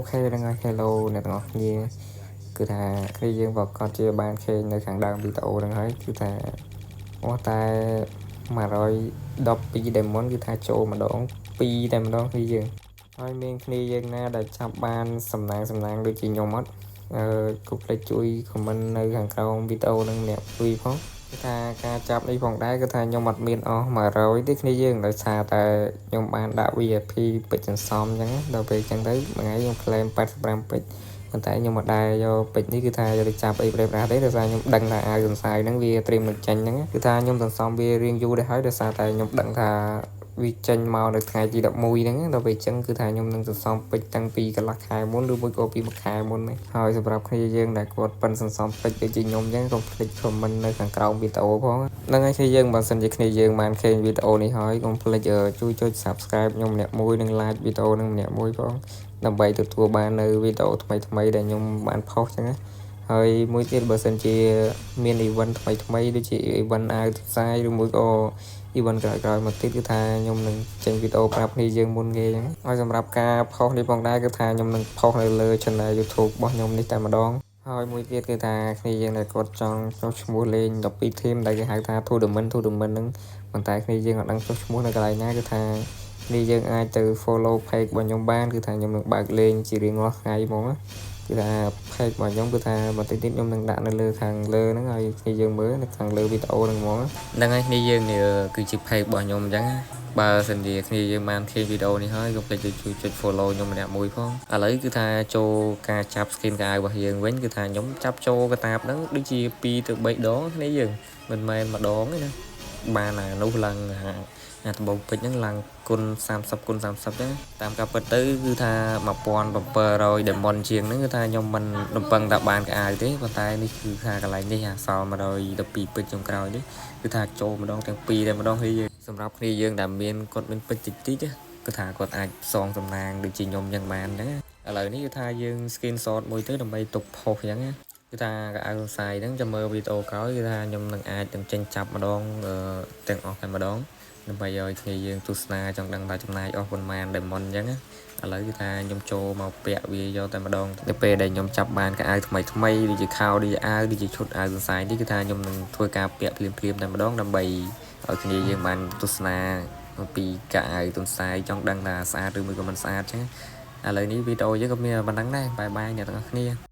OK ហ្នឹងហើយ Hello អ្នកទាំងអស់គ្នាគឺថាគ្នាយើងប្រកាសជាបានឃើញនៅខាងដើមវីដេអូហ្នឹងហើយគឺថាអស់តែ112 Diamond គឺថាចូលម្ដង2តែម្ដងគ្នាយើងហើយមានគ្នាយើងណាដែលចាប់បានសំណាងដូចជាខ្ញុំអត់កុំភ្លេចជួយ comment នៅខាងក្រោមវីដេអូហ្នឹងម្នាក់ជួយផងគឺថាការចាប់នេះផងដែរគឺថាខ្ញុំអត់មានអស់100ទេគ្នាយើងដោយសារតែខ្ញុំបានដាក់ VIP ពេជ្រសន្សំអញ្ចឹងដល់ពេលអញ្ចឹងទៅមួយថ្ងៃខ្ញុំ claim 85ពេជ្រប៉ុន្តែខ្ញុំមិនដែរយកពេជ្រនេះគឺថាយកទៅចាប់អីប្រេប្រាស់ទេដោយសារខ្ញុំដឹងថាអាវសន្សាយហ្នឹងវាត្រៀមនឹងចាញ់ហ្នឹងគឺថាខ្ញុំសន្សំវារៀងយូរដែរហើយដោយសារតែខ្ញុំដឹងថាវាចេញមកនៅថ្ងៃទី11ហ្នឹងដល់ពេលអញ្ចឹងគឺថាខ្ញុំនឹងសន្សំពេជ្រតាំងពីកន្លះខែមុនឬមួយក៏ពីមួយខែមុនហ្នឹងហើយសម្រាប់គ្នាយើងដែលគាត់ប៉ិនសន្សំពេជ្រដូចជាខ្ញុំអញ្ចឹងកុំភ្លេច comment នៅខាងក្រោមវីដេអូផងហ្នឹងហើយគ្នាយើងបើសិនជាគ្នាយើងបានឃើញវីដេអូនេះហើយកុំភ្លេចជួយចុច subscribe ខ្ញុំម្នាក់មួយនិង like វីដេអូនឹងម្នាក់មួយផងដើម្បីទទួលបាននៅវីដេអូថ្មីដែលខ្ញុំបានផុសអញ្ចឹងណាហើយមួយទៀតបើសិនជាមាន event ថ្មីដូចជា event អាវផ្សាយឬមួយក៏ event ក្រោយៗមកទៀតគឺថាខ្ញុំនឹងចេញវីដេអូប្រាប់គ្នាយើងមុនគេអញ្ចឹងហើយសម្រាប់ការផុសនេះផងដែរគឺថាខ្ញុំនឹងផុសនៅលើ channel YouTube របស់ខ្ញុំនេះតែម្ដងហើយមួយទៀតគឺថាគ្នាយើងដែលគាត់ចង់ចុះឈ្មោះលេង12 team ដែលគេហៅថា tournament ហ្នឹងប៉ុន្តែគ្នាយើងអត់ដឹងចុះឈ្មោះនៅកន្លែងណាគឺថានេះយើងអាចទៅ follow page របស់ខ្ញុំបានគឺថាខ្ញុំនឹងបើកលេងជារៀងរាល់ថ្ងៃហ្មងគឺថា page របស់ខ្ញុំគឺថាបន្តិចទៀតខ្ញុំនឹងដាក់នៅលើខាងលើហ្នឹងហើយគ្នាយើងមើលនៅខាងលើវីដេអូហ្នឹងហ្មងហ្នឹងហើយគ្នាយើងនេះគឺជា page របស់ខ្ញុំអញ្ចឹងបើសិនជាគ្នាយើងបានឃើញវីដេអូនេះហើយកុំភ្លេចជួយចុច follow ខ្ញុំម្នាក់មួយផងឥឡូវគឺថាចូលការចាប់ skin កាយរបស់យើងវិញគឺថាខ្ញុំចាប់ចូលកតាបហ្នឹងដូចជា2ទៅ3ដងគ្នាយើងមិនមែនម្ដងទេណាបានអានោះឡើងអាដំបងពេជ្រហ្នឹងឡើងគុណ30គុណ30ហ្នឹងតាមការពិតទៅគឺថា1700 diamond ជាងហ្នឹងគឺថាខ្ញុំមិនរំពឹងថាបានកៅអៅទេប៉ុន្តែនេះគឺថាកន្លែងនេះអាសល់112ពេជ្រចុងក្រោយនេះគឺថាចូលម្ដងទាំងពីរតែម្ដងគ្នាយើងសម្រាប់គ្នាយើងដែលគាត់មានពេជ្រតិចគឺថាគាត់អាចផ្សងសំណាងដូចជាខ្ញុំយ៉ាងបានហ្នឹងឥឡូវនេះគឺថាយើង screenshot មួយទៅដើម្បីទុកផុសអញ្ចឹងគឺថាកៅអៅផ្សាយហ្នឹងចាំមើលវីដេអូក្រោយគឺថាខ្ញុំនឹងអាចនឹងចេញចាប់ម្ដងទាំងអស់តែម្ដងដើម្បីឲ្យគ្នាយើងទស្សនាចង់ដឹងថាចំណាយអស់ប៉ុន្មាន diamond អញ្ចឹងឥឡូវគឺថាខ្ញុំចូលមកពាក់វាយកតែម្ដងទៅពេលដែលខ្ញុំចាប់បានកៅអៅថ្មីដូចជាខោដូចជាអាវដូចជាឈុតអាវសរសៃនេះគឺថាខ្ញុំនឹងធ្វើការពាក់ភ្លាមតែម្ដងដើម្បីឲ្យគ្នាយើងបានទស្សនាអំពីកៅអៅទន្សាយចង់ដឹងថាស្អាតឬមួយក៏មិនស្អាតអញ្ចឹងឥឡូវនេះវីដេអូយើងក៏មានប៉ុណ្ណឹងដែរបាយអ្នកទាំងអស់គ្នា